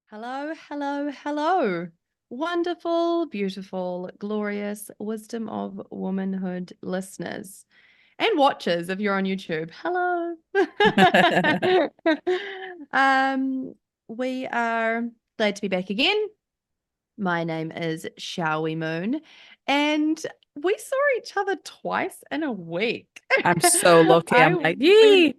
Hello, hello, hello. Wonderful, beautiful, glorious Wisdom of Womanhood listeners and watchers if you're on YouTube. Hello. um, we are glad to be back again. My name is Showy Moon, and we saw each other twice in a week. I'm so lucky. I I'm like, went, yee.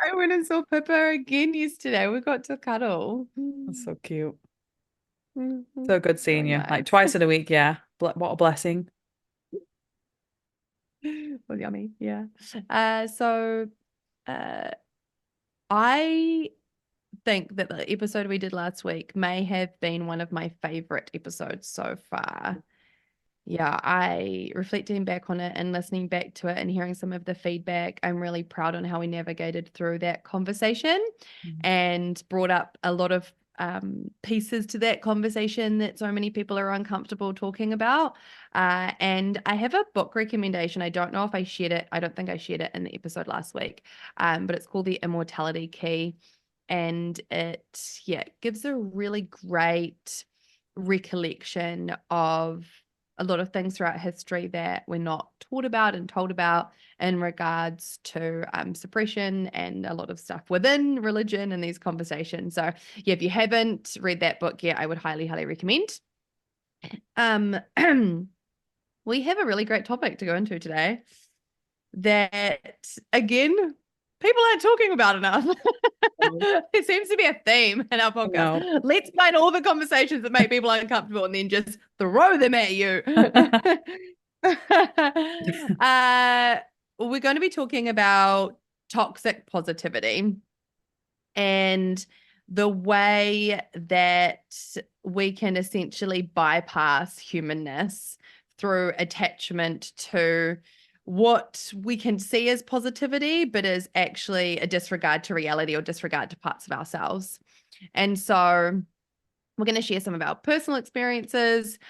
I went and saw Pippa again yesterday. We got to cuddle. That's so cute. Mhm. So good seeing So you. Like nice. twice in a week, yeah. What a blessing. Well, yummy. Yeah. So uh I think that the episode we did last week may have been one of my favorite episodes so far. Yeah, I reflecting back on it and listening back to it and hearing some of the feedback, I'm really proud on how we navigated through that conversation Mhm. and brought up a lot of pieces to that conversation that so many people are uncomfortable talking about. And I have a book recommendation. I don't know if I shared it. I don't think I shared it in the episode last week, but it's called The Immortality Key. And it gives a really great recollection of a lot of things throughout history that we're not taught about and told about in regards to suppression and a lot of stuff within religion and these conversations. So, yeah, if you haven't read that book yet, I would highly, highly recommend. Um, we have a really great topic to go into today that, again, people aren't talking about enough. It seems to be a theme in our podcast. No. Let's find all the conversations that make people uncomfortable and then just throw them at you. uh, we're going to be talking about toxic positivity and the way that we can essentially bypass humanness through attachment to what we can see as positivity, but is actually a disregard to reality or disregard to parts of ourselves. And so we're going to share some of our personal experiences,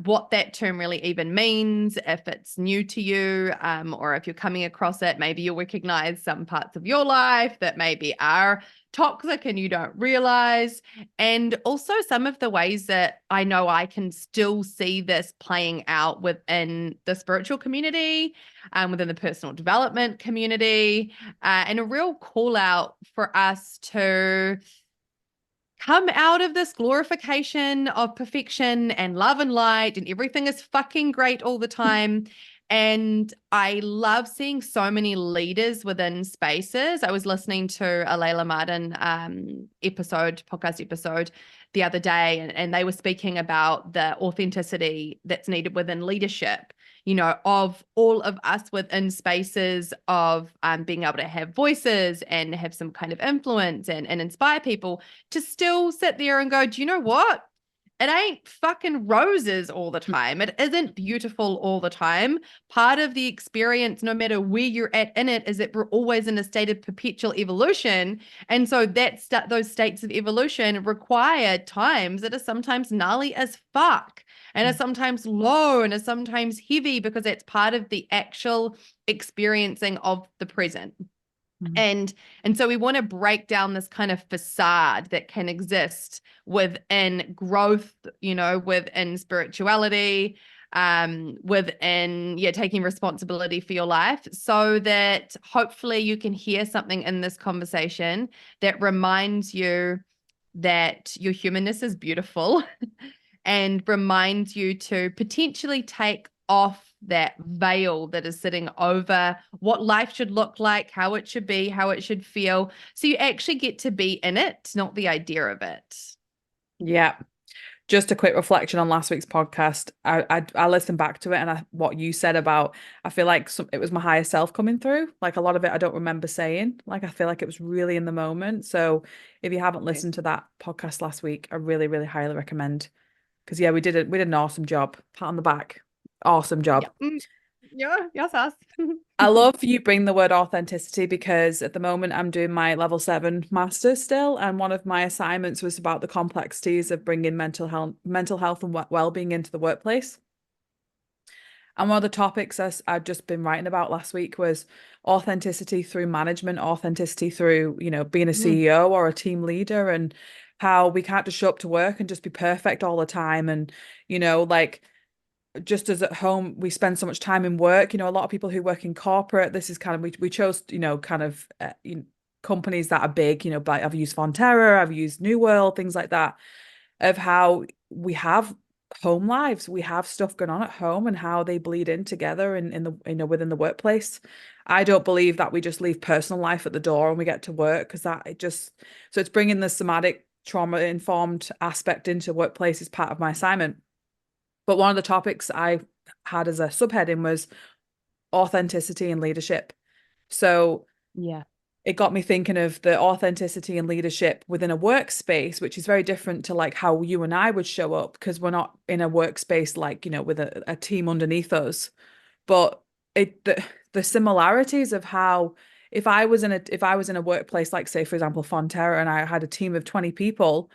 what that term really even means, if it's new to you, or if you're coming across it, maybe you'll recognize some parts of your life that maybe are toxic and you don't realize. And also some of the ways that I know I can still see this playing out within the spiritual community, within the personal development community, and a real call out for us to come out of this glorification of perfection and love and light and everything is fucking great all the time. And I love seeing so many leaders within spaces. I was listening to a Layla Martin podcast episode the other day, and they were speaking about the authenticity that's needed within leadership, of all of us within spaces of being able to have voices and have some kind of influence and inspire people to still sit there and go, do you know what? It ain't fucking roses all the time. It isn't beautiful all the time. Part of the experience, no matter where you're at in it, is that we're always in a state of perpetual evolution. And so those states of evolution require times that are sometimes gnarly as fuck and are sometimes low and are sometimes heavy because it's part of the actual experiencing of the present. Mhm. And so we want to break down this kind of facade that can exist within growth, within spirituality, within taking responsibility for your life, so that hopefully you can hear something in this conversation that reminds you that your humanness is beautiful and reminds you to potentially take off that veil that is sitting over what life should look like, how it should be, how it should feel. So you actually get to be in it, not the idea of it. Yeah. Just a quick reflection on last week's podcast. I listened back to it and what you said about I feel like it was my higher self coming through. Like a lot of it I don't remember saying. Like I feel like it was really in the moment. So if you haven't listened to that podcast last week, I really, really highly recommend. Because yeah, we did an awesome job. Pat on the back. Awesome Yeah. job. Yeah. Yes, us. I love you bring the word authenticity because at the moment I'm doing my level 7 master's still, and one of my assignments was about the complexities of bringing mental health and well-being into the workplace. And one of the topics I'd just been writing about last week was authenticity through management, authenticity through, being a CEO or a team leader. And how we can't just show up to work and just be perfect all the time. And, like, just as at home, we spend so much time in work. A lot of people who work in corporate, this is kind of, we chose, kind of companies that are big, but I've used Fonterra, I've used New World, things like that, of how we have home lives, we have stuff going on at home and how they bleed in together in the, within the workplace. I don't believe that we just leave personal life at the door and we get to work, because that it just, so it's bringing the somatic trauma informed aspect into workplace as part of my assignment. But one of the topics I had as a subheading was authenticity and leadership. So Yeah. it got me thinking of the authenticity and leadership within a workspace, which is very different to like how you and I would show up, because we're not in a workspace like, with a team underneath us. But the similarities of how, if I was in a workplace, like say, for example, Fonterra, and I had a team of 20 people,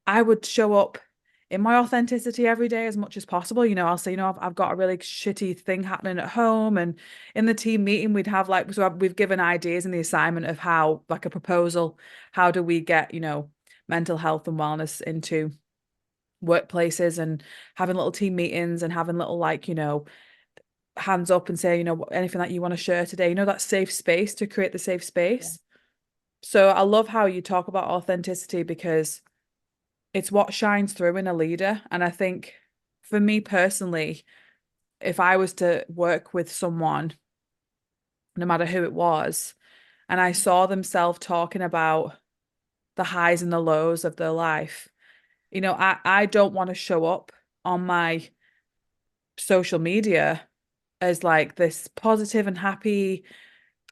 I would show up in my authenticity every day as much as possible. I'll say, I've got a really shitty thing happening at home. And in the team meeting, we'd have like, so we've given ideas in the assignment of how, like a proposal, how do we get, mental health and wellness into workplaces, and having little team meetings and having little, like, hands up and say, anything that you want to share today, that safe space, to create the safe Yeah. space. So I love how you talk about authenticity, because it's what shines through in a leader. And I think for me personally, if I was to work with someone, no matter who it was, and I saw them self-talking about the highs and the lows of their life, I don't want to show up on my social media as like this positive and happy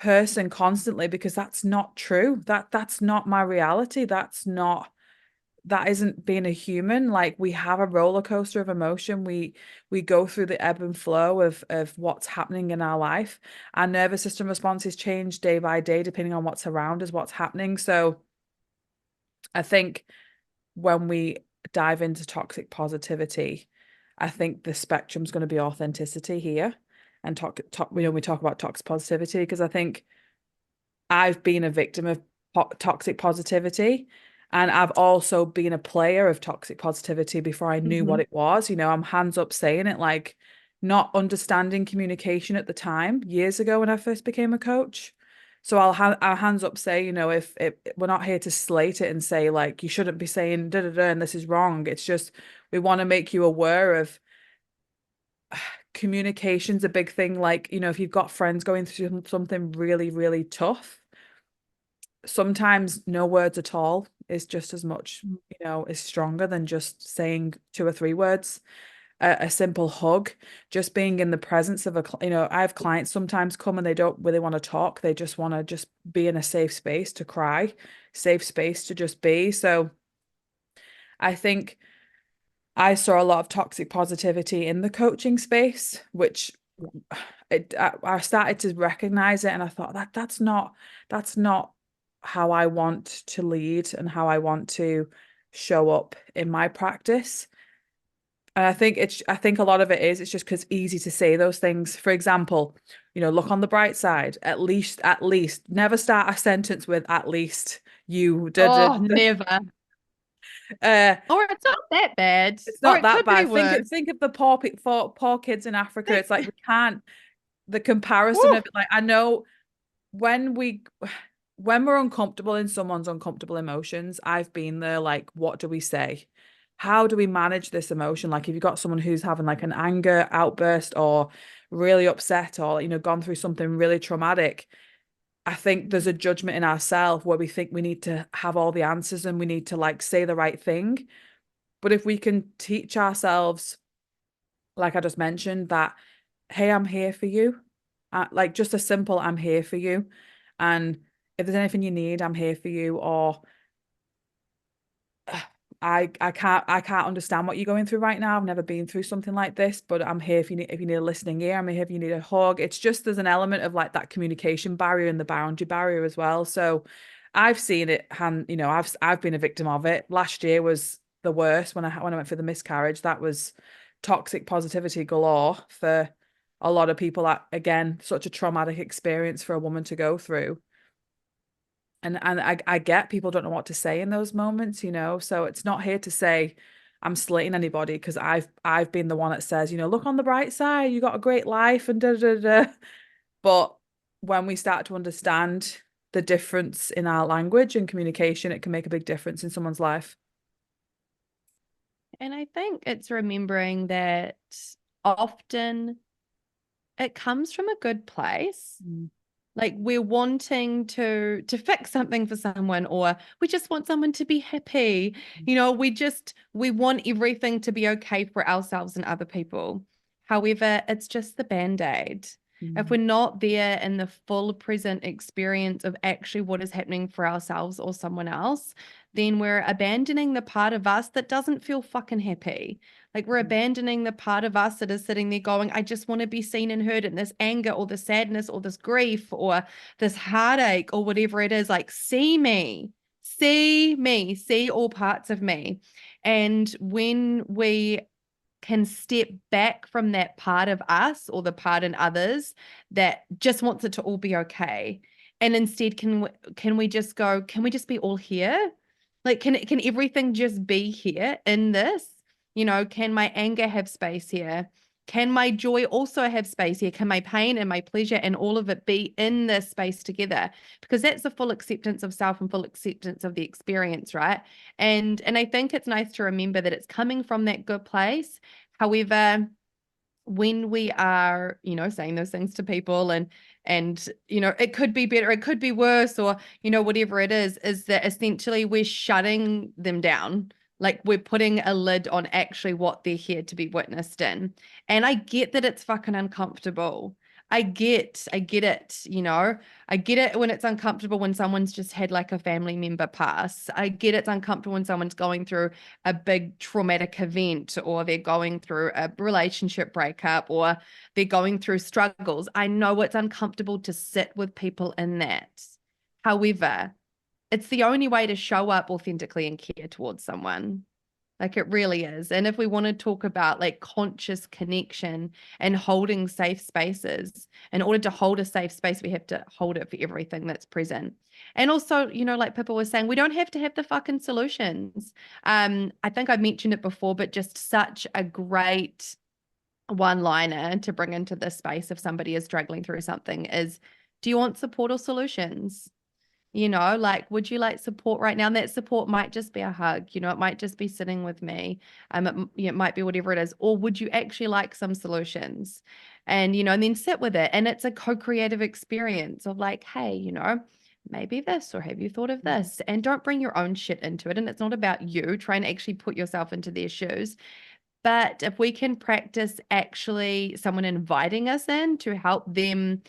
person constantly, because that's not true. That's not my reality. That isn't being a human. Like, we have a roller coaster of emotion. We go through the ebb and flow of what's happening in our life. Our nervous system responses change day by day depending on what's around us, what's happening. So I think when we dive into toxic positivity, I think the spectrum's going to be authenticity here. And we talk about toxic positivity, because I think I've been a victim of toxic positivity. And I've also been a player of toxic positivity before I knew what Mhm. it was. I'm hands up saying it, like, not understanding communication at the time, years ago when I first became a coach. So I'll hands up say, if we're not here to slate it and say, like, you shouldn't be saying da da da and this is wrong. It's just, we want to make you aware of communication's a big thing. Like, if you've got friends going through something really, really tough, sometimes no words at all is just as much, is stronger than just saying two or three words. A simple hug, just being in the presence of I have clients sometimes come and they don't really want to talk. They just want to just be in a safe space to cry, safe space to just be. So I think I saw a lot of toxic positivity in the coaching space, which I started to recognize it, and I thought that's not how I want to lead and how I want to show up in my practice. And I think a lot of it is, it's just because it's easy to say those things. For example, look on the bright side. At least, never start a sentence with at least you did. Oh, never. Uh, Or it's not that bad. it's Or not it that could be bad. Think worse. think of the poor kids in Africa. It's like we can't, the comparison Woo. of it. Like, I know when we're uncomfortable in someone's uncomfortable emotions, I've been there. Like, what do we say? How do we manage this emotion? Like, if you've got someone who's having like an anger outburst, or really upset, or gone through something really traumatic, I think there's a judgment in ourselves where we think we need to have all the answers and we need to like say the right thing. But if we can teach ourselves, like I just mentioned, that, hey, I'm here for you. Like, just a simple, I'm here for you. And if there's anything you need, I'm here for you. Or I can't understand what you're going through right now. I've never been through something like this, but I'm here if you need a listening ear. I'm here if you need a hug. It's just, there's an element of like that communication barrier and the boundary barrier as well. So I've seen it, I've been a victim of it. Last year was the worst when I went for the miscarriage. That was toxic positivity galore for a lot of people. That, again, such a traumatic experience for a woman to go through. And I get people don't know what to say in those moments, you know. So it's not here to say I'm slating anybody, because I've been the one that says, you know, look on the bright side, you got a great life and da da da. But when we start to understand the difference in our language and communication, it can make a big difference in someone's life. And I think it's remembering that often it comes from a good place. Mm. Like we're wanting to fix something for someone, or we just want someone to be happy. You know, we want everything to be okay for ourselves and other people. However, it's just the band-aid. If Mm. we're not there in the full present experience of actually what is happening for ourselves or someone else, then we're abandoning the part of us that doesn't feel fucking happy. Like we're abandoning the part of us that is sitting there going, I just want to be seen and heard, in this anger or the sadness or this grief or this heartache or whatever it is. Like, see me, see all parts of me. And when we can step back from that part of us or the part in others that just wants it to all be okay, and instead can we just go, can we just be all here? Like, can everything just be here in this? You know, can my anger have space here? Can my joy also have space here? Can my pain and my pleasure and all of it be in this space together? Because that's the full acceptance of self and full acceptance of the experience, right? And I think it's nice to remember that it's coming from that good place. However, when we are, you know, saying those things to people, and you know, it could be better, it could be worse, or you know, whatever it is that essentially we're shutting them down. Like we're putting a lid on actually what they're here to be witnessed in. And I get that it's fucking uncomfortable. I get it, you know. I get it when it's uncomfortable when someone's just had like a family member pass. I get it's uncomfortable when someone's going through a big traumatic event, or they're going through a relationship breakup, or they're going through struggles. I know it's uncomfortable to sit with people in that. However, it's the only way to show up authentically and care towards someone. Like it really is. And if we want to talk about like conscious connection and holding safe spaces, in order to hold a safe space, we have to hold it for everything that's present. And also, you know, like Pippa was saying, we don't have to have the fucking solutions. I think I mentioned it before, but just such a great one-liner to bring into this space if somebody is struggling through something is, do you want support or solutions? You know, like, would you like support right now? And that support might just be a hug, you know, it might just be sitting with me. It might be whatever it is. Or would you actually like some solutions? And, you know, and then sit with it. And it's a co-creative experience of like, hey, you know, maybe this, or have you thought of this? And don't bring your own shit into it. And it's not about you. Try and actually put yourself into their shoes. But if we can practice actually someone inviting us in to help them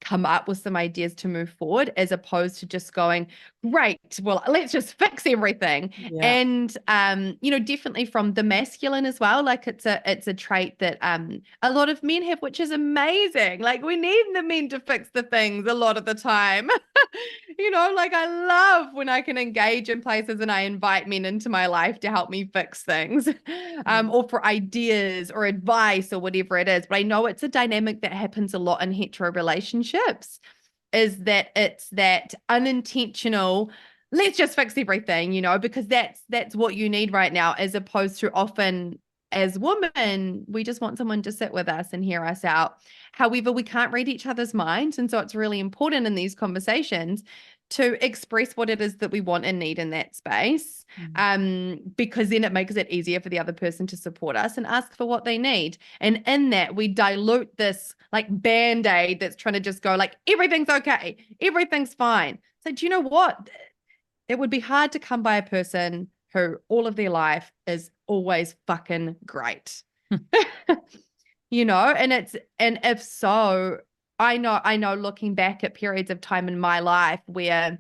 come up with some ideas to move forward, as opposed to just going, great, well, let's just fix everything. Yeah. And you know, definitely from the masculine as well, like it's a trait that a lot of men have, which is amazing. Like we need the men to fix the things a lot of the time. You know, like I love when I can engage in places and I invite men into my life to help me fix things, or for ideas or advice or whatever it is. But I know it's a dynamic that happens a lot in hetero relationships, is that it's that unintentional, let's just fix everything, you know, because that's what you need right now, as opposed to often as women, we just want someone to sit with us and hear us out. However, we can't read each other's minds. And so it's really important in these conversations to express what it is that we want and need in that space, because then it makes it easier for the other person to support us and ask for what they need. And in that, we dilute this like band-aid that's trying to just go like, everything's okay, everything's fine. So do you know what? It would be hard to come by a person who all of their life is always fucking great. You know, and if so, I know looking back at periods of time in my life where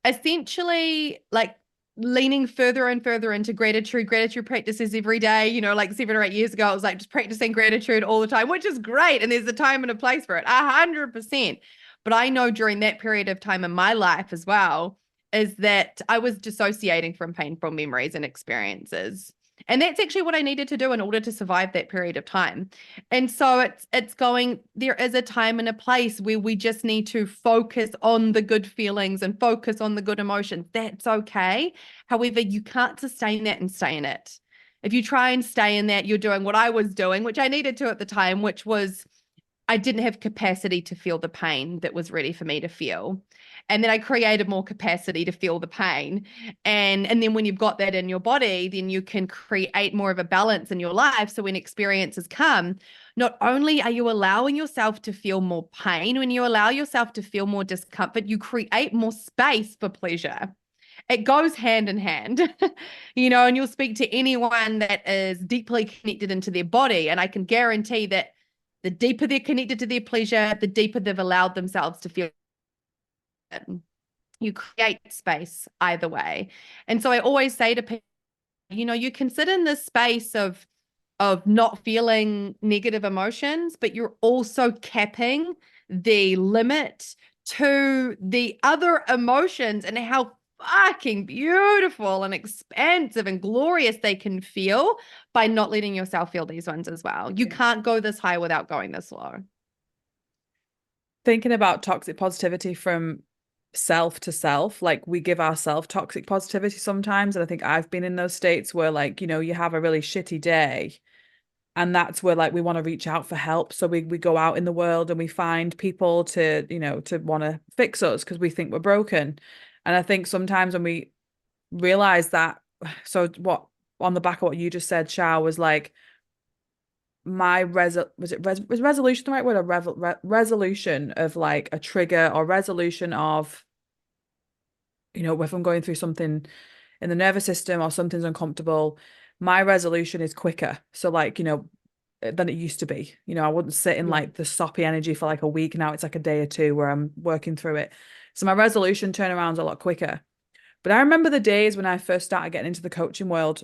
essentially like leaning further and further into gratitude practices every day, you know, like 7 or 8 years ago, I was like just practicing gratitude all the time, which is great. And there's a time and a place for it, 100%. But I know during that period of time in my life as well, is that I was dissociating from painful memories and experiences. And that's actually what I needed to do in order to survive that period of time. And so it's going, there is a time and a place where we just need to focus on the good feelings and focus on the good emotions. That's okay. However, you can't sustain that and stay in it. If you try and stay in that, you're doing what I was doing, which I needed to at the time, which was I didn't have capacity to feel the pain that was ready for me to feel. And then I created more capacity to feel the pain. And then when you've got that in your body, then you can create more of a balance in your life. So when experiences come, not only are you allowing yourself to feel more pain, when you allow yourself to feel more discomfort, you create more space for pleasure. It goes hand in hand, and you'll speak to anyone that is deeply connected into their body. And I can guarantee that the deeper they're connected to their pleasure, the deeper they've allowed themselves to feel it. You create space either way. And so I always say to people, you can sit in this space of not feeling negative emotions, but you're also capping the limit to the other emotions and how fucking beautiful and expansive and glorious they can feel by not letting yourself feel these ones as well. You can't go this high without going this low. Thinking about toxic positivity from self to self, like we give ourselves toxic positivity sometimes. And I think I've been in those states where, like, you have a really shitty day. And that's where, like, we want to reach out for help. So we go out in the world and we find people to want to fix us because we think we're broken. And I think sometimes when we realize that, so what, on the back of what you just said, Chow, was like, was resolution the right word, or resolution of like a trigger, or resolution of, if I'm going through something in the nervous system or something's uncomfortable, my resolution is quicker. So like, than it used to be. I wouldn't sit in like the soppy energy for like a week. Now it's like a day or two where I'm working through it. So my resolution turnaround's a lot quicker. But I remember the days when I first started getting into the coaching world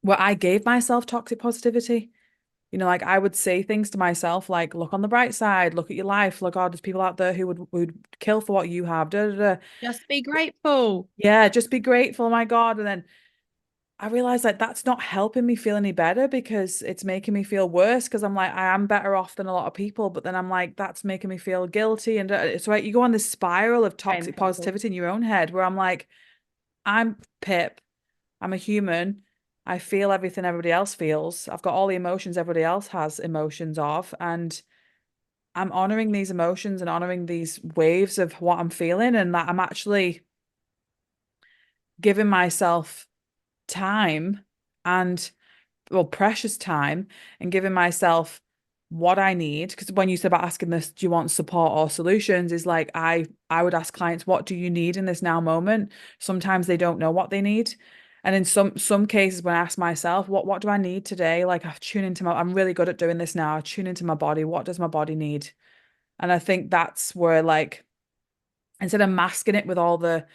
where I gave myself toxic positivity. Like I would say things to myself like, look on the bright side, look at your life. Look, oh, there's people out there who would kill for what you have. Da, da, da. Just be grateful. Yeah, just be grateful. Oh my God. And then I realized like that's not helping me feel any better, because it's making me feel worse, because I'm like, I am better off than a lot of people. But then I'm like, that's making me feel guilty. And it's like you go on this spiral of toxic Painful. positivity in your own head where I'm like, I'm Pip. I'm a human. I feel everything everybody else feels. I've got all the emotions everybody else has emotions of. And I'm honoring these emotions and honoring these waves of what I'm feeling, and that I'm actually giving myself time and, well, precious time, and giving myself what I need. Because when you said about asking this, do you want support or solutions, is like I would ask clients, what do you need in this now moment? Sometimes they don't know what they need. And in some cases, when I ask myself, what do I need today? Like I tune into I'm really good at doing this now. I tune into my body. What does my body need? And I think that's where, like, instead of masking it with all the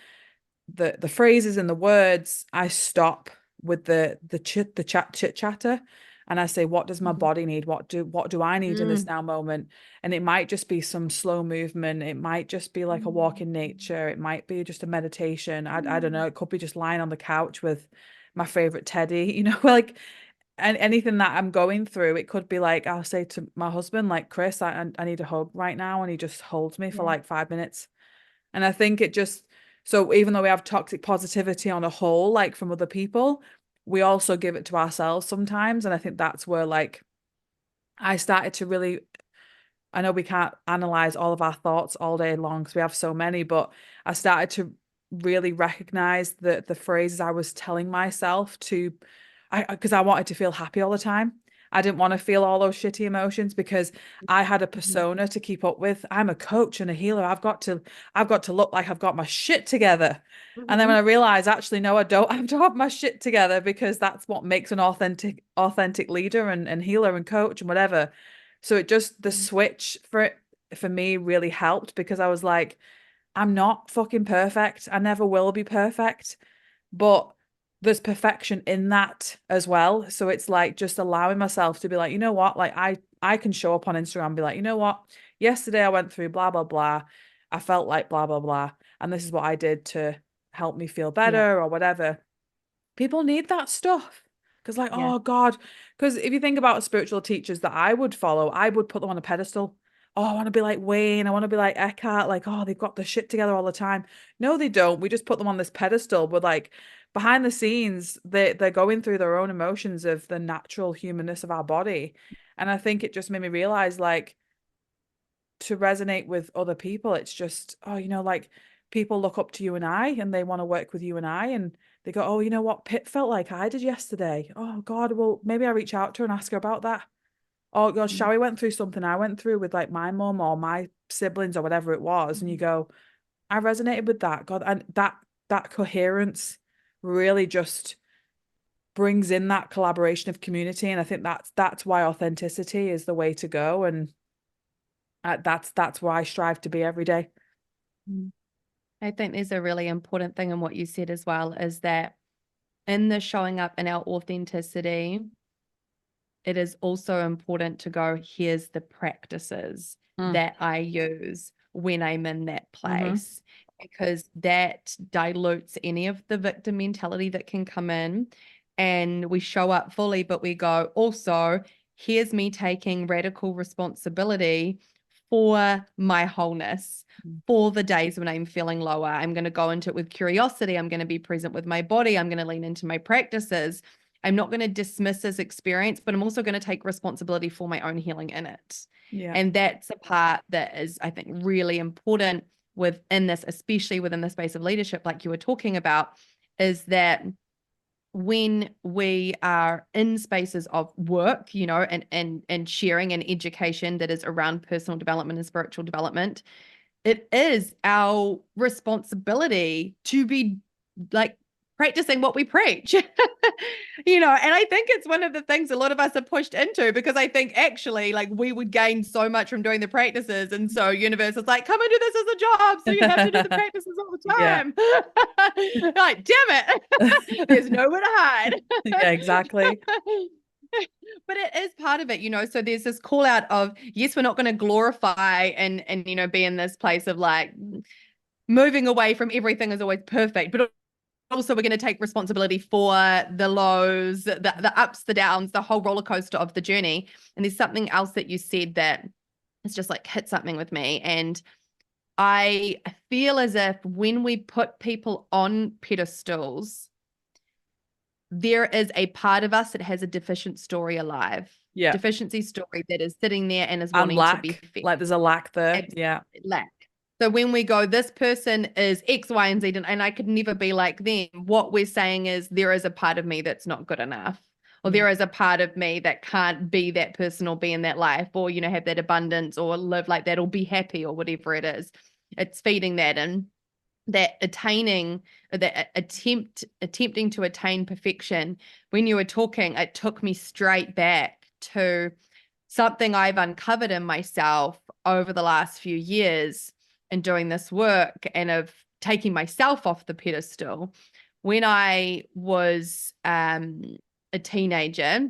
phrases and the words, I stop with the chit chatter, and I say, what does my Mhm. body need? What do I need in this Mm. now moment? And it might just be some slow movement. It might just be like a walk in nature. It might be just a meditation. I don't know. It could be just lying on the couch with my favorite teddy, like, and anything that I'm going through. It could be like, I'll say to my husband, like, Chris, I need a hug right now. And he just holds me for Yeah. like 5 minutes. And I think it just, so even though we have toxic positivity on a whole, like from other people, we also give it to ourselves sometimes. And I think that's where, like, I started to really, I know we can't analyze all of our thoughts all day long because we have so many, but I started to really recognize the phrases I was telling myself to, because I wanted to feel happy all the time. I didn't want to feel all those shitty emotions because I had a Mhm. persona to keep up with. I'm a coach and a healer. I've got to look like I've got my shit together. And then when I Mhm. realized, actually, no, I don't have to have my shit together, because that's what makes an authentic leader and healer and coach and whatever. So it just, the switch for me really helped, because I was like, I'm not fucking perfect. I never will be perfect, but there's perfection in that as well. So it's like just allowing myself to be like, you know what? Like I can show up on Instagram and be like, you know what? Yesterday I went through blah blah blah. I felt like blah blah blah, and this is what I did to help me feel Yeah. better or whatever. People need that stuff. Because like, Yeah. oh God, because if you think about spiritual teachers that I would follow, I would put them on a pedestal. Oh, I want to be like Wayne. I want to be like Eckhart. Like, oh, they've got the shit together all the time. No, they don't. We just put them on this pedestal. But like behind the scenes, they're going through their own emotions of the natural humanness of our body. And I think it just made me realize like to resonate with other people, it's just, oh, like people look up to you and I, and they want to work with you and I, and they go, oh, you know what Pip felt like I did yesterday. Oh God, well, maybe I reach out to her and ask her about that. Oh God, Mm. Showie went through something I went through with like my mum or my siblings or whatever it was. And you go, I resonated with that. God, and that coherence really just brings in that collaboration of community. And I think that's why authenticity is the way to go. And that's where I strive to be every day. Mm. I think there's a really important thing in what you said as well, is that in the showing up in our authenticity, it is also important to go, here's the practices Mm. that I use when I'm in that Mm-hmm. place, because that dilutes any of the victim mentality that can come in. And we show up fully, but we go, also, here's me taking radical responsibility for my wholeness. For the days when I'm feeling lower, I'm going to go into it with curiosity. I'm going to be present with my body. I'm going to lean into my practices. I'm not going to dismiss this experience, but I'm also going to take responsibility for my own healing in it. Yeah. And that's a part that is, I think, really important within this, especially within the space of leadership, like you were talking about, is that when we are in spaces of work, and sharing and education that is around personal development and spiritual development, it is our responsibility to be like practicing what we preach. And I think it's one of the things a lot of us are pushed into, because I think actually like we would gain so much from doing the practices. And so universe is like, come and do this as a job. So you have to do the practices all the Yeah. time. Like, damn it. There's nowhere to hide. Yeah, exactly. But it is part of it. So there's this call out of, yes, we're not going to glorify and be in this place of like moving away from everything is always perfect, but also we're going to take responsibility for the lows, the ups, the downs, the whole roller coaster of the journey. And there's something else that you said that has just like hit something with me. And I feel as if when we put people on pedestals, there is a part of us that has a deficient story alive, Yeah. deficiency story that is sitting there and is And wanting to be lack. fed. Like there's a lack there. Yeah. Lack. So when we go, this person is X, Y, and Z, and I could never be like them, what we're saying is there is a part of me that's not good enough. Or Yeah. there is a part of me that can't be that person or be in that life, or, have that abundance or live like that or be happy or whatever it is. It's feeding that, and that attempting to attain perfection. When you were talking, it took me straight back to something I've uncovered in myself over the last few years in doing this work and of taking myself off the pedestal. When I was a teenager,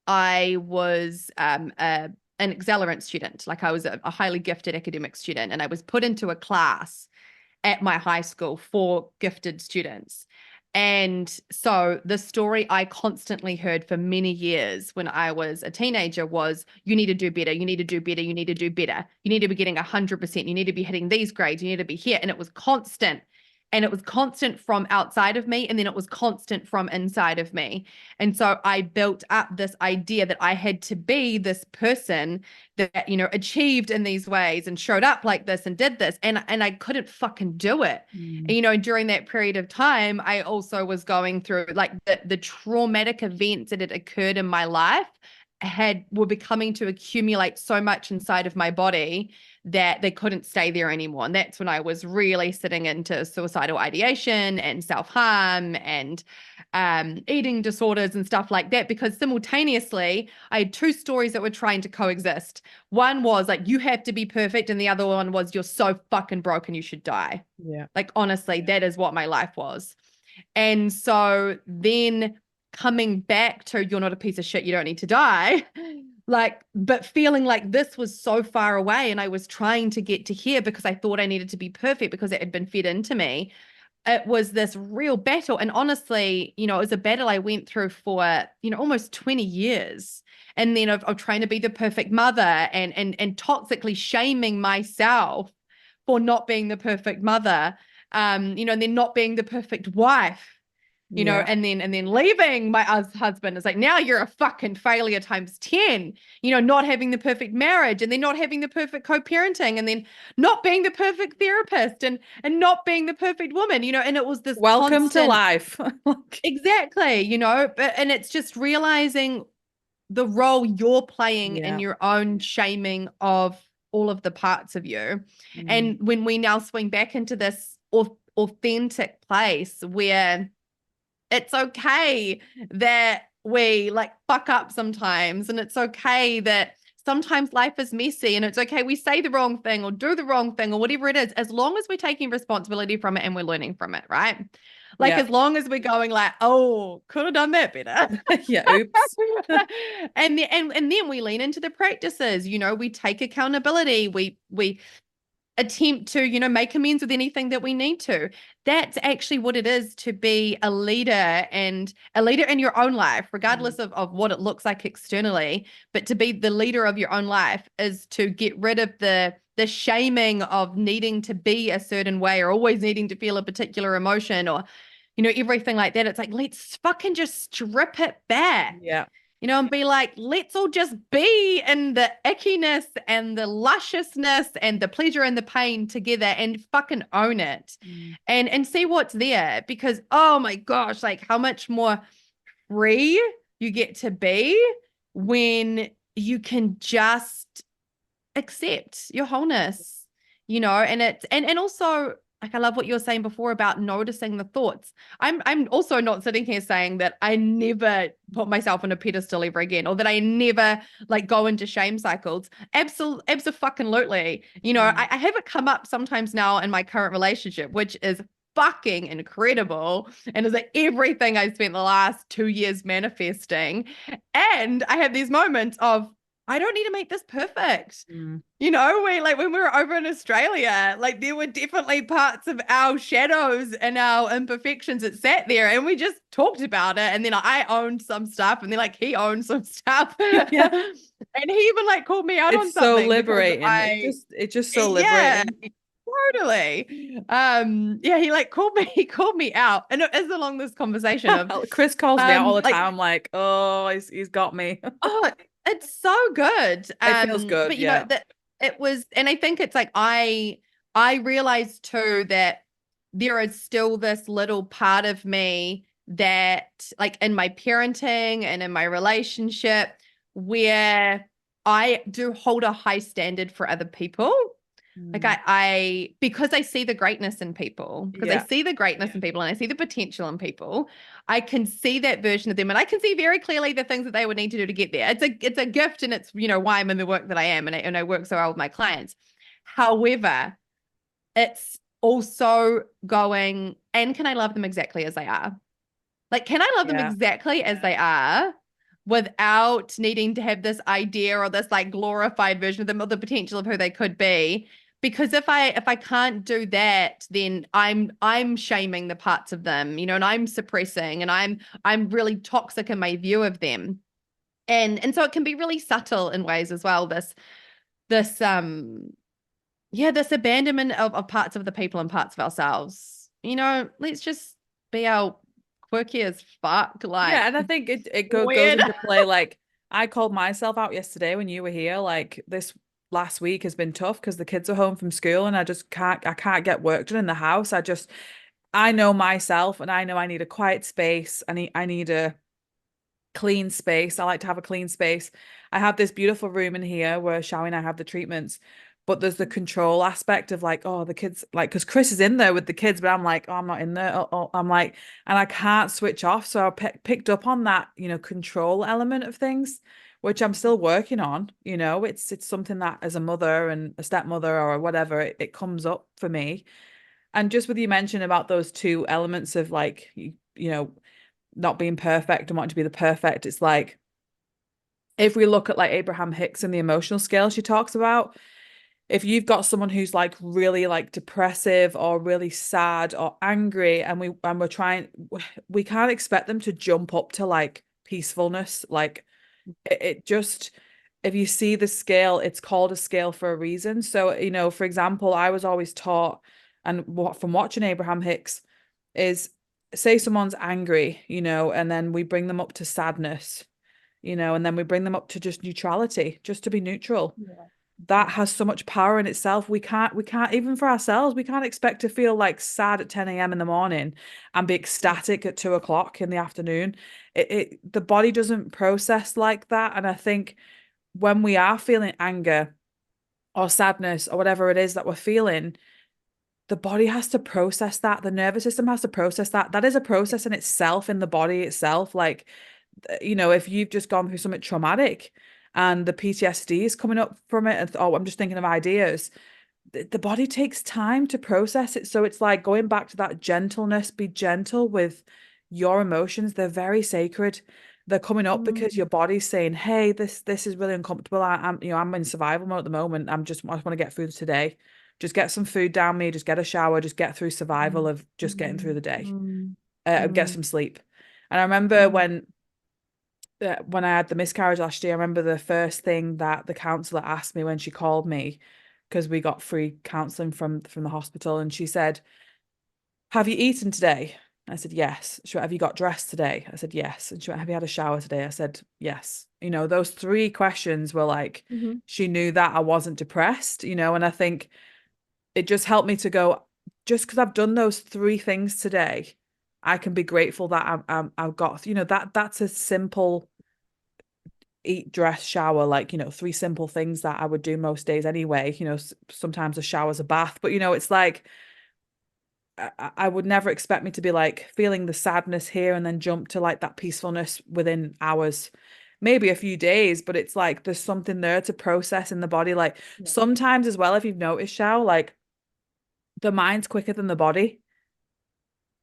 I was an accelerant student. Like I was a highly gifted academic student, and I was put into a class at my high school for gifted students. And so the story I constantly heard for many years when I was a teenager was, you need to do better, you need to do better, you need to do better. You need to be getting 100%, you need to be hitting these grades, you need to be here. And it was constant. And it was constant from outside of me, and then it was constant from inside of me. And so I built up this idea that I had to be this person that, achieved in these ways and showed up like this and did this. And I couldn't fucking do it. And, during that period of time, I also was going through like the traumatic events that had occurred in my life were becoming to accumulate so much inside of my body that they couldn't stay there anymore. And that's when I was really sitting into suicidal ideation and self-harm and eating disorders and stuff like that, because simultaneously I had two stories that were trying to coexist. One was like, you have to be perfect, and the other one was, you're so fucking broken, you should die. Yeah. Like, honestly, that is what my life was. And so then coming back to, you're not a piece of shit, you don't need to die. Like, but feeling like this was so far away, and I was trying to get to here because I thought I needed to be perfect because it had been fed into me. it was this real battle. And honestly, it was a battle I went through for, almost 20 years. And then of trying to be the perfect mother and toxically shaming myself for not being the perfect mother, and then not being the perfect wife. Yeah. And then leaving my husband is like, now you're a fucking failure times 10, not having the perfect marriage, and then not having the perfect co-parenting, and then not being the perfect therapist, and not being the perfect woman, and it was this Welcome to constant. life. Exactly, and it's just realizing the role you're playing in Yeah. your own shaming of all of the parts of you. And when we now swing back into this authentic place where it's okay that we like fuck up sometimes, and it's okay that sometimes life is messy, and it's okay we say the wrong thing or do the wrong thing or whatever it is, as long as we're taking responsibility from it and we're learning from it, right? Like, Yeah. as long as we're going like, oh, could have done that better. Yeah. Oops. And then we lean into the practices, we take accountability, we attempt to, make amends with anything that we need to. That's actually what it is to be a leader, and a leader in your own life, regardless of what it looks like externally. But to be the leader of your own life is to get rid of the shaming of needing to be a certain way, or always needing to feel a particular emotion, or, everything like that. It's like, let's fucking just strip it back. Yeah. And be like, let's all just be in the ickiness and the lusciousness and the pleasure and the pain together, and fucking own it, and see what's there. Because, oh my gosh, like, how much more free you get to be when you can just accept your wholeness, and it's and also, like, I love what you were saying before about noticing the thoughts. I'm also not sitting here saying that I never put myself on a pedestal ever again, or that I never like go into shame cycles. Absolutely. I have it come up sometimes now in my current relationship, which is fucking incredible, and is like everything I spent the last 2 years manifesting. And I have these moments of, I don't need to make this perfect. When we were over in Australia, like, there were definitely parts of our shadows and our imperfections that sat there, and we just talked about it. And then I owned some stuff, and then like he owned some stuff. Yeah. And he even like called me out on It's so something because liberating. It's just so yeah, liberating. totally. Yeah, he like he called me out. And it is along this conversation of, Chris calls me out all the like, time. I'm like, oh, he's got me. oh, it's so good. It feels good. But Yeah. that it was, and I think it's like, I realized too that there is still this little part of me that, like, in my parenting and in my relationship, where I do hold a high standard for other people. Like, because I see the greatness in people, because I see the greatness in people, and I see the potential in people, I can see that version of them, and I can see very clearly the things that they would need to do to get there. It's a gift, and it's, why I'm in the work that I am, and I work so well with my clients. However, it's also going, and can I love them exactly as they are? Like, can I love them exactly as they are, without needing to have this idea or this like glorified version of them, or the potential of who they could be? Because if I can't do that, then I'm shaming the parts of them, and I'm suppressing, and I'm really toxic in my view of them. And so it can be really subtle in ways as well, this this abandonment of parts of the people and parts of ourselves. Let's just be our quirky as fuck, Yeah, like, and I think goes weird. into play. Like, I called myself out yesterday when you were here. Like, this last week has been tough because the kids are home from school, and I can't get work done in the house. I know myself, and I know I need a quiet space. I need a clean space. I like to have a clean space. I have this beautiful room in here where Shao and I have the treatments, but there's the control aspect of like, oh, the kids, like, because Chris is in there with the kids, but I'm like, oh, I'm not in there. I'm like, and I can't switch off. So I picked up on that, control element of things, which I'm still working on. It's something that, as a mother and a stepmother or whatever, it comes up for me. And just with you mentioned about those two elements of like, not being perfect and wanting to be the perfect, it's like, if we look at like Abraham Hicks and the emotional scale she talks about, if you've got someone who's like really like depressive or really sad or angry, and we're trying, we can't expect them to jump up to like peacefulness. Like it just, if you see the scale, it's called a scale for a reason. So, for example, I was always taught, and what from watching Abraham Hicks, is say someone's angry, and then we bring them up to sadness, and then we bring them up to just neutrality, just to be neutral. Yeah. That has so much power in itself. We can't even for ourselves, we can't expect to feel like sad at 10 a.m. in the morning and be ecstatic at 2 o'clock in the afternoon. The body doesn't process like that. And I think when we are feeling anger or sadness or whatever it is that we're feeling, the body has to process that. The nervous system has to process that. That is a process in itself, in the body itself. Like, if you've just gone through something traumatic and the PTSD is coming up from it, and oh, I'm just thinking of ideas. The body takes time to process it. So it's like going back to that gentleness, be gentle with your emotions. They're very sacred. They're coming up because your Mm, body's saying, hey, this is really uncomfortable. I'm in survival mode at the moment. I just want to get through today. Just get some food down me, just get a shower, just get through survival mm, of just getting through mm, the day, mm, get mm, some sleep. And I remember mm, when I had the miscarriage last year, I remember the first thing that the counselor asked me when she called me, because we got free counseling from the hospital, and she said, "Have you eaten today?" I said, "Yes." She went, "Have you got dressed today?" I said, "Yes." And she went, "Have you had a shower today?" I said, "Yes." Those three questions were like, mhm. she knew that I wasn't depressed, and I think it just helped me to go, just because I've done those three things today, I can be grateful that I've got, that's a simple eat, dress, shower, like, three simple things that I would do most days anyway. Sometimes a shower's a bath, but it's like I would never expect me to be like feeling the sadness here and then jump to like that peacefulness within hours, maybe a few days, but it's like there's something there to process in the body. Like Yeah. sometimes as well, if you've noticed, Shao, like the mind's quicker than the body.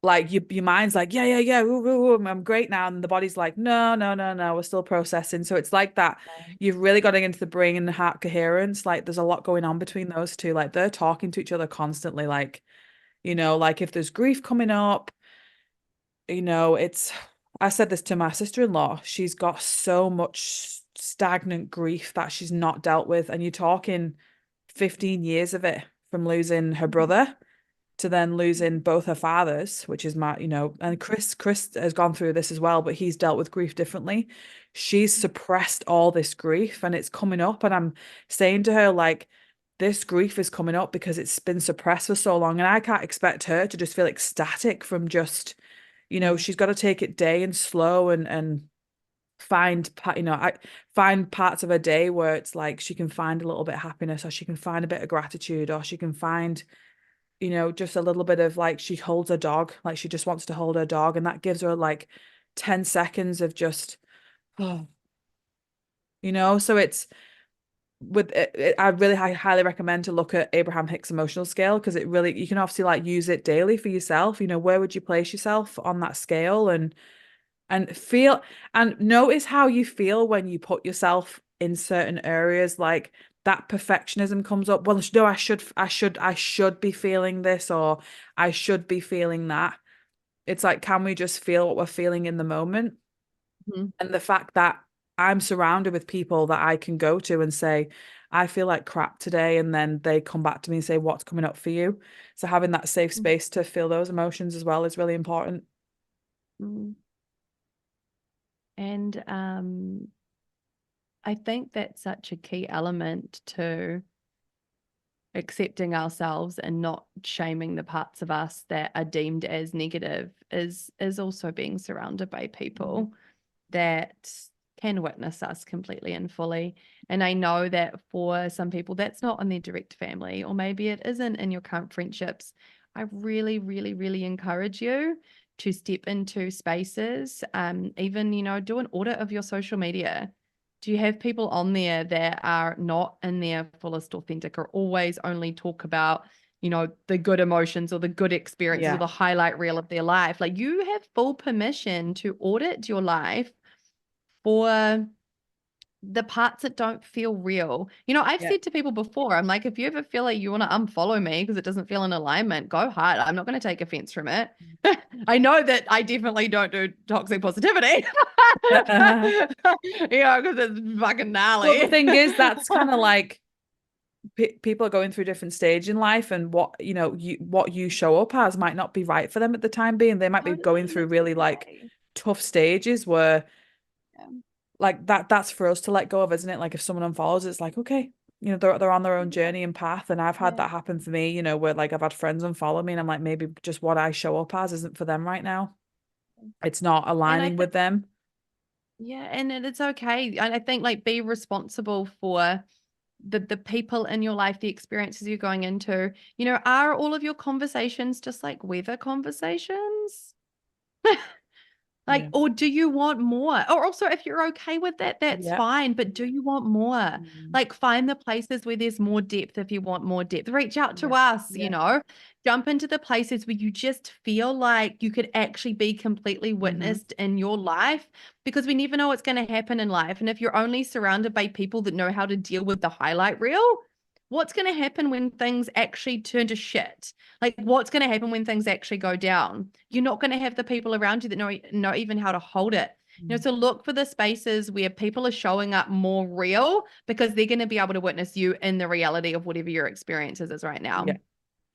Like your mind's like, yeah, yeah, yeah, ooh, ooh, ooh, I'm great now. And the body's like, no, no, no, no, we're still processing. So it's like that. You've really got to get into the brain and the heart coherence. Like there's a lot going on between those two. Like they're talking to each other constantly. Like, like if there's grief coming up, I said this to my sister-in-law. She's got so much stagnant grief that she's not dealt with. And you're talking 15 years of it, from losing her Mhm. brother to then losing both her fathers, which is and Chris has gone through this as well, but he's dealt with grief differently. She's suppressed all this grief and it's coming up. And I'm saying to her, like, this grief is coming up because it's been suppressed for so long. And I can't expect her to just feel ecstatic from just, Yeah. she's got to take it day and slow and I find parts of her day where it's like she can find a little bit of happiness, or she can find a bit of gratitude, or she can find just a little bit of like she holds her dog, like she just wants to hold her dog, and that gives her like 10 seconds of just, oh, so it's I really highly recommend to look at Abraham Hicks emotional scale, because it really, you can obviously like use it daily for yourself. Where would you place yourself on that scale, and feel and notice how you feel when you put yourself in certain areas. Like that perfectionism comes up. Well, no, I should be feeling this, or I should be feeling that. It's like, can we just feel what we're feeling in the moment? Mhm. And the fact that I'm surrounded with people that I can go to and say, I feel like crap today, and then they come back to me and say, what's coming up for you? So having that safe Mhm. space to feel those emotions as well is really important. Mhm. And I think that's such a key element to accepting ourselves and not shaming the parts of us that are deemed as negative is also being surrounded by Mm. people that can witness us completely and fully. And I know that for some people that's not in their direct family, or maybe it isn't in your current friendships. I really, really, really encourage you to step into spaces, even, do an audit of your social media. Do you have people on there that are not in their fullest authentic, or always only talk about, the good emotions or the good experiences or Yeah. the highlight reel of their life? Like, you have full permission to audit your life for the parts that don't feel real. I've Yeah. said to people before, I'm like, if you ever feel like you want to unfollow me because it doesn't feel in alignment, go hard. I'm not going to take offense from it. I know that I definitely don't do toxic positivity, because it's fucking Well, the gnarly. thing is, that's kind of like people are going through different stage in life, and what you show up as might not be right for them at the time being. They might be going Totally, and through it's really like okay. tough stages where Yeah. like that's for us to let go of, isn't it? Like if someone unfollows, it's like, okay, they're on their own journey and path. And I've had Yeah. that happen for me, where like I've had friends unfollow me and I'm like, maybe just what I show up as isn't for them right now. It's not And I aligning think, with them. yeah, and it's okay. And I think like be responsible for the people in your life, the experiences you're going into. Are all of your conversations just like weather conversations? Like, Yeah. or do you want more? Or also, if you're okay with that, that's Yeah. fine. But do you want more? Mm. Like, find the places where there's more depth if you want more depth. Reach out to Yeah. us, Yeah. jump into the places where you just feel like you could actually be completely Hmm. witnessed in your life, because we never know what's going to happen in life. And if you're only surrounded by people that know how to deal with the highlight reel, what's going to happen when things actually turn to shit? Like, what's going to happen when things actually go down? You're not going to have the people around you that know even how to hold it. So look for the spaces where people are showing up more real, because they're going to be able to witness you in the reality of whatever your experiences is right now. Yeah.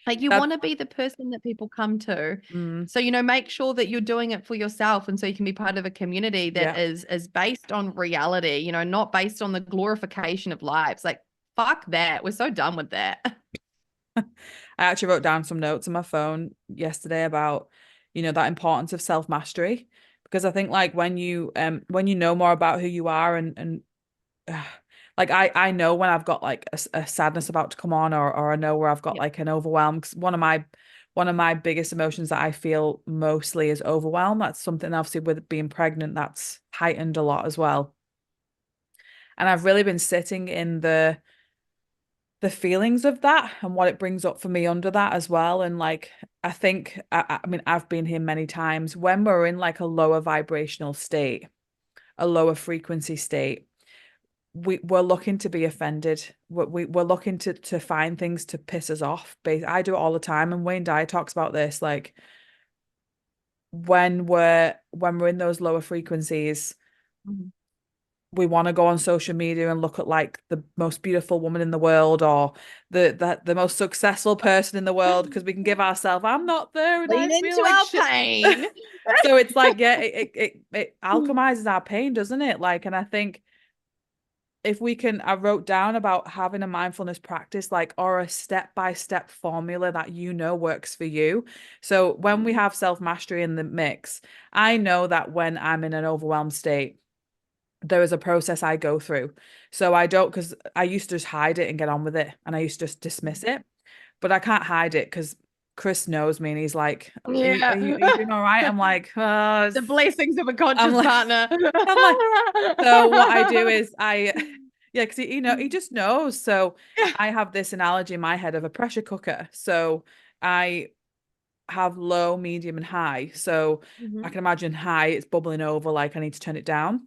Like, you That want to be the person that people come to. mm, So, make sure that you're doing it for yourself. And so you can be part of a community that yeah. is based on reality, not based on the glorification of lives. Like, fuck that. We're so done with that. I actually wrote down some notes on my phone yesterday about, that importance of self-mastery. Because I think like when you know more about who you are and like I know when I've got like a sadness about to come on, or I know where I've got Yep. like an overwhelm. 'Cause one of my biggest emotions that I feel mostly is overwhelm. That's something obviously with being pregnant that's heightened a lot as well. And I've really been sitting in the feelings of that and what it brings up for me under that as well. And like I think I mean I've been here many times when we're in like a lower vibrational state, a lower frequency state. We're looking to be offended. We're looking to find things to piss us off. I do it all the time, and Wayne Dyer talks about this. Like when we're in those lower frequencies, Mhm. we want to go on social media and look at like the most beautiful woman in the world, or the most successful person in the world, because we can give ourselves, I'm not there and I Lean feel into like our shit. pain. So it's like, yeah, it alchemizes our pain, doesn't it? Like, and I think if we can, I wrote down about having a mindfulness practice, like, or a step-by-step formula that works for you. So when we have self-mastery in the mix, I know that when I'm in an overwhelmed state, there is a process I go through. So I don't, because I used to just hide it and get on with it, and I used to just dismiss it. But I can't hide it because Chris knows me, and he's like, Yeah. are you doing all right? I'm like, oh, The blessings of a I'm conscious like, partner. I'm like, so what I do is yeah, because he just knows. So I have this analogy in my head of a pressure cooker. So I have low, medium, and high. So I Mhm. can imagine high, it's bubbling over, like I need to turn it down.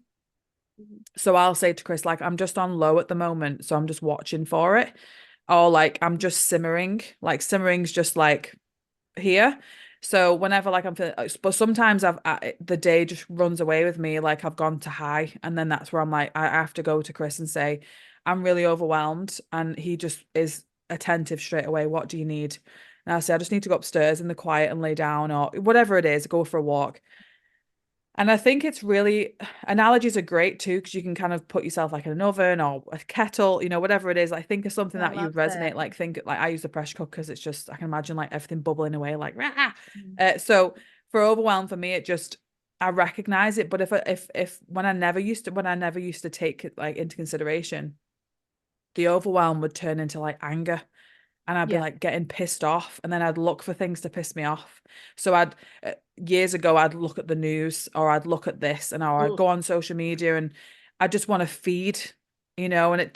So I'll say to Chris, like, I'm just on low at the moment, so I'm just watching for it. Or like I'm just simmering. Like simmering's just like here. So whenever like I'm feeling, but sometimes the day just runs away with me. Like I've gone to high, and then that's where I'm like, I have to go to Chris and say, I'm really overwhelmed, and he just is attentive straight away. What do you need? And I say, I just need to go upstairs in the quiet and lay down, or whatever it is, go for a walk. And I think it's really, analogies are great too, because you can kind of put yourself like in an oven or a kettle, whatever it is. I think it's something Yeah, I that you love would that. resonate. Like think like I use the pressure cooker because it's just I can imagine like everything bubbling away like rah. Mhm. So for overwhelm for me, it just I recognize it. But if when I never used to take it like into consideration, the overwhelm would turn into like anger, and I'd be Yeah. like getting pissed off, and then I'd look for things to piss me off. So I'd years ago I'd look at the news, or I'd look at this, and or I'd Ugh. go on social media, and I just want to feed, and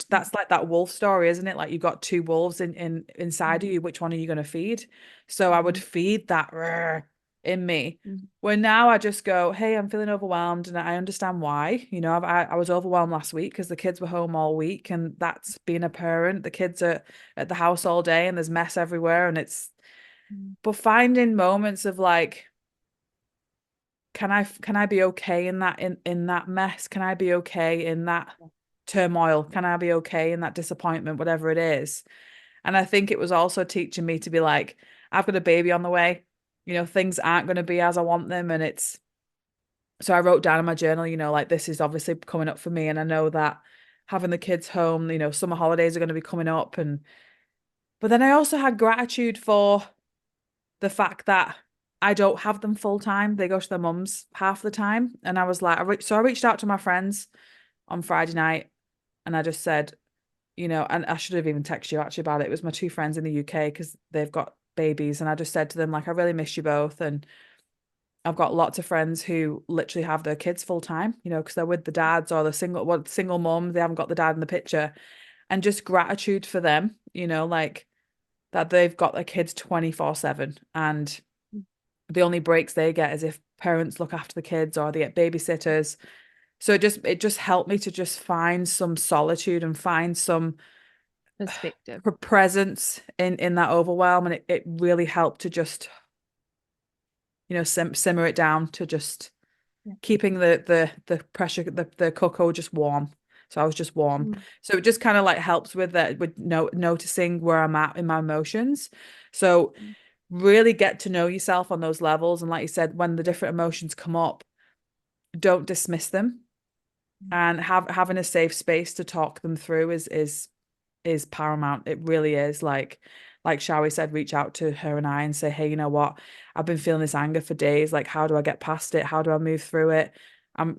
that's like that wolf story, isn't it? Like you've got two wolves in inside of Mhm. you. Which one are you going to feed? So I would Mhm. feed that. in me. Mm. Where now I just go, hey, I'm feeling overwhelmed and I understand why. You know, I was overwhelmed last week because the kids were home all week, and that's being a parent. The kids are at the house all day and there's mess everywhere, and it's, Mm. but finding moments of like, can I be okay in that mess? Can I be okay in that turmoil? Can I be okay in that disappointment, whatever it is? And I think it was also teaching me to be like, I've got a baby on the way. You know, things aren't going to be as I want them. And it's, so I wrote down in my journal, you know, like this is obviously coming up for me. And I know that having the kids home, you know, summer holidays are going to be coming up. But then I also had gratitude for the fact that I don't have them full time. They go to their mums half the time. And I was like, so I reached out to my friends on Friday night and I just said, you know, and I should have even texted you actually about it. It was my two friends in the UK because they've got babies. And I just said to them, like, I really miss you both. And I've got lots of friends who literally have their kids full time, you know, because they're with the dads or the single mom. They haven't got the dad in the picture. And just gratitude for them, you know, like that they've got their kids 24/7. And the only breaks they get is if parents look after the kids or they get babysitters. So it just helped me to just find some solitude and find some Perspective. presence in that overwhelm, and it really helped to just, you know, simmer it down to just Yeah. keeping the pressure, the cocoa just warm. So I was just warm. Mm. So it just kind of like helps with that, with noticing where I'm at in my emotions. So really get to know yourself on those levels. And like you said, when the different emotions come up, don't dismiss them, and having a safe space to talk them through is paramount. It really is. Like Shawi said, reach out to her and I and say, hey, you know what? I've been feeling this anger for days. Like, how do I get past it? How do I move through it? I'm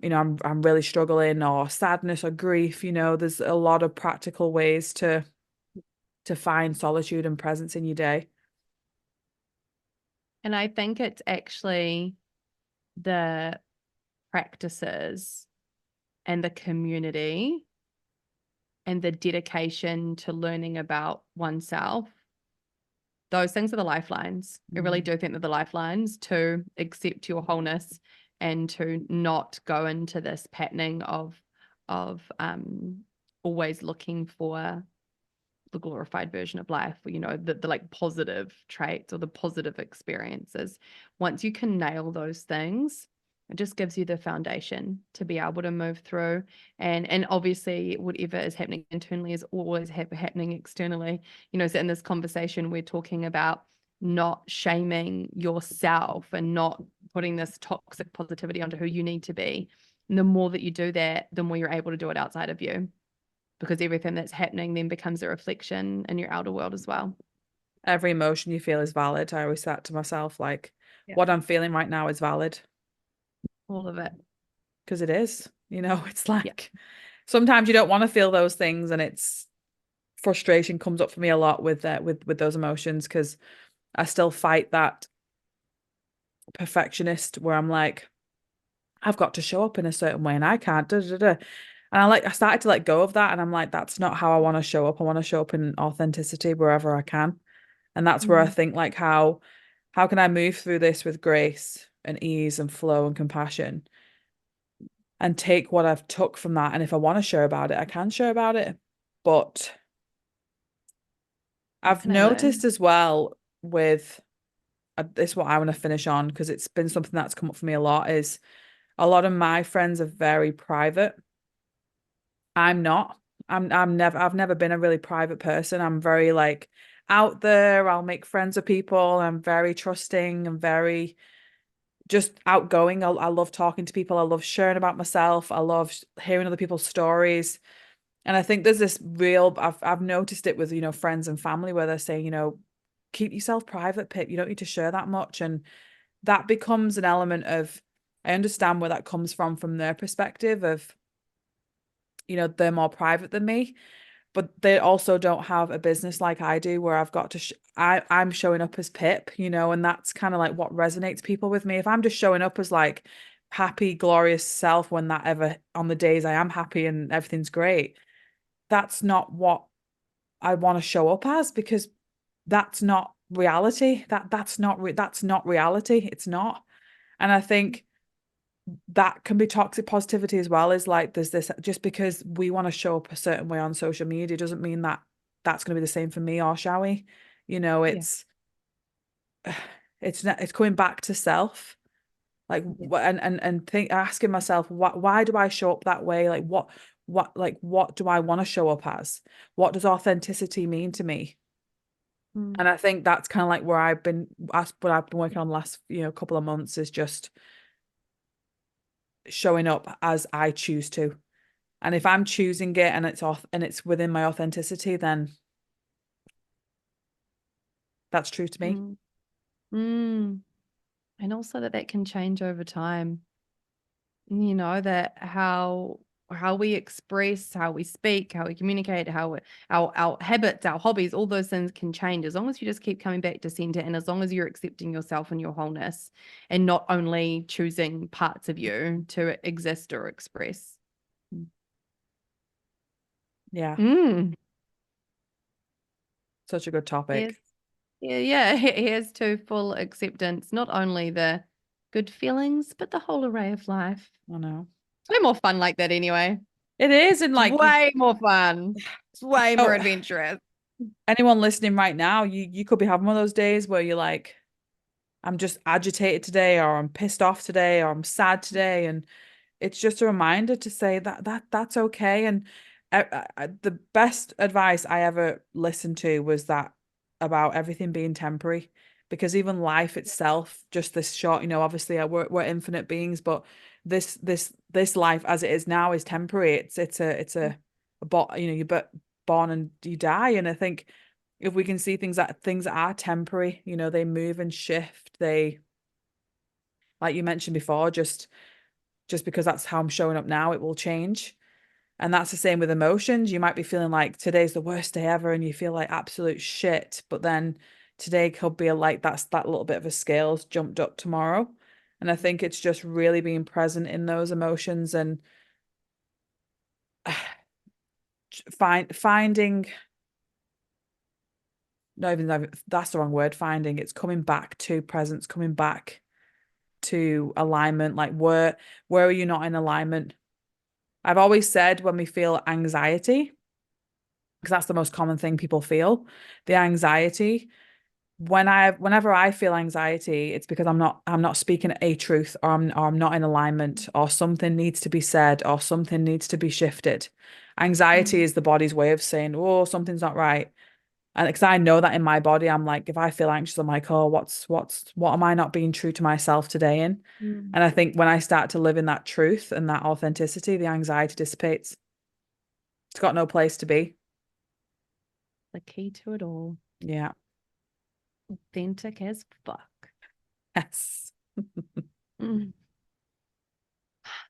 really struggling, or sadness or grief. You know, there's a lot of practical ways to find solitude and presence in your day. And I think it's actually the practices and the community and the dedication to learning about oneself. Those things are the lifelines. I really do think they're the lifelines to accept your wholeness and to not go into this patterning of always looking for the glorified version of life, or, you know, the like positive traits or the positive experiences. Once you can nail those things, it just gives you the foundation to be able to move through. And obviously whatever is happening internally is always happening externally. You know, so in this conversation, we're talking about not shaming yourself and not putting this toxic positivity onto who you need to be. And the more that you do that, the more you're able to do it outside of you, because everything that's happening then becomes a reflection in your outer world as well. Every emotion you feel is valid. I always say that to myself, like, Yeah. what I'm feeling right now is valid, All of it. because it is. You know, it's Yeah. like sometimes you don't want to feel those things, and it's frustration comes up for me a lot with with those emotions, because I still fight that perfectionist where I'm like, I've got to show up in a certain way and I can't. Da, da, da. And I started to let go of that, and I'm like, that's not how I want to show up. I want to show up in authenticity wherever I can. And that's where I Mm. think, like, how can I move through this with grace and ease and flow and compassion, and take what I've took from that. And if I want to share about it, I can share about it. But What I've can I learn? noticed as well with this, what I want to finish on, because it's been something that's come up for me a lot, is a lot of my friends are very private. I'm not. I've never been a really private person. I'm very like out there. I'll make friends with people. I'm very trusting and very just outgoing. I love talking to people. I love sharing about myself. I love hearing other people's stories. And I think there's this real, I've noticed it with, you know, friends and family where they're saying, you know, keep yourself private, Pip. You don't need to share that much. And that becomes an element of, I understand where that comes from their perspective of, you know, they're more private than me, but they also don't have a business like I do where I've got to, I'm showing up as Pip, you know, and that's kind of like what resonates people with me. If I'm just showing up as like happy, glorious self when that ever, on the days I am happy and everything's great, that's not what I want to show up as, because that's not reality. That's not reality. It's not. And I think that can be toxic positivity as well, is like there's this, just because we want to show up a certain way on social media doesn't mean that that's going to be the same for me, or shall we? You know, Yeah. it's coming back to self, like Yeah. and think asking myself, why do I show up that way? Like what do I want to show up as? What does authenticity mean to me? Mm, And I think that's kind of like where that's what I've been working on the last, couple of months, is just showing up as I choose to. And if I'm choosing it and it's off and it's within my authenticity, then that's true to me. mm, mm. And also that can change over time. That how we express, how we speak, how we communicate, how our habits, our hobbies, all those things can change as long as you just keep coming back to center, and as long as you're accepting yourself and your wholeness, and not only choosing parts of you to exist or express. Yeah, Mm. such a good Here's topic. yeah, here's to full acceptance, not only the good feelings, but the whole array of life. I know. It's way more fun like that anyway. It is, and It's like way more fun. It's way more oh, adventurous. anyone listening right now, you could be having one of those days where you're like, I'm just agitated today, or I'm pissed off today, or I'm sad today, and it's just a reminder to say that's okay. And the best advice I ever listened to was that, about everything being temporary, because even life itself, just this short, obviously we're infinite beings, but this life as it is now is temporary. You're born and you die, and I think if we can see things that are temporary, they move and shift, they, like you mentioned before, just because that's how I'm showing up now, it will change. And that's the same with emotions. You might be feeling like today's the worst day ever and you feel like absolute shit, but then today could be like that's that little bit of a scales jumped up tomorrow. And I think it's just really being present in those emotions and finding, not even though that's the wrong word, finding, it's coming back to presence, coming back to alignment. Like where are you not in alignment? I've always said when we feel anxiety, because that's the most common thing people feel, the anxiety. Whenever I feel anxiety, it's because I'm not speaking a truth, or I'm not in alignment, or something needs to be said, or something needs to be shifted. Anxiety Mm, is the body's way of saying, oh, something's not right. And because I know that in my body, I'm like, if I feel anxious, I'm like, oh, what am I not being true to myself today in? mm. And I think when I start to live in that truth and that authenticity, the anxiety dissipates. It's got no place to be. The key to it all. Yeah. Authentic as fuck. Yes. Mm.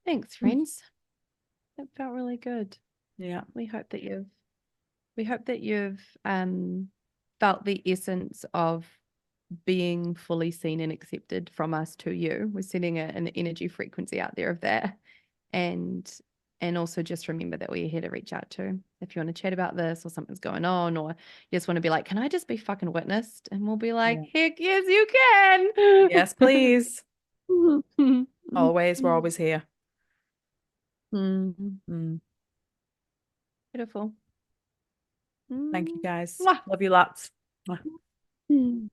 Thanks, friends. That felt really good. Yeah. We hope that you've felt the essence of being fully seen and accepted from us to you. We're sending an energy frequency out there of that. And also just remember that we're here to reach out to if you want to chat about this, or something's going on, or you just want to be like, can I just be fucking witnessed? And we'll be like, Yeah. heck yes, you can. Yes, please. Always. We're always here. Mm, Mm. beautiful. Thank you, Mm. guys. Mwah. Love you lots. Mm.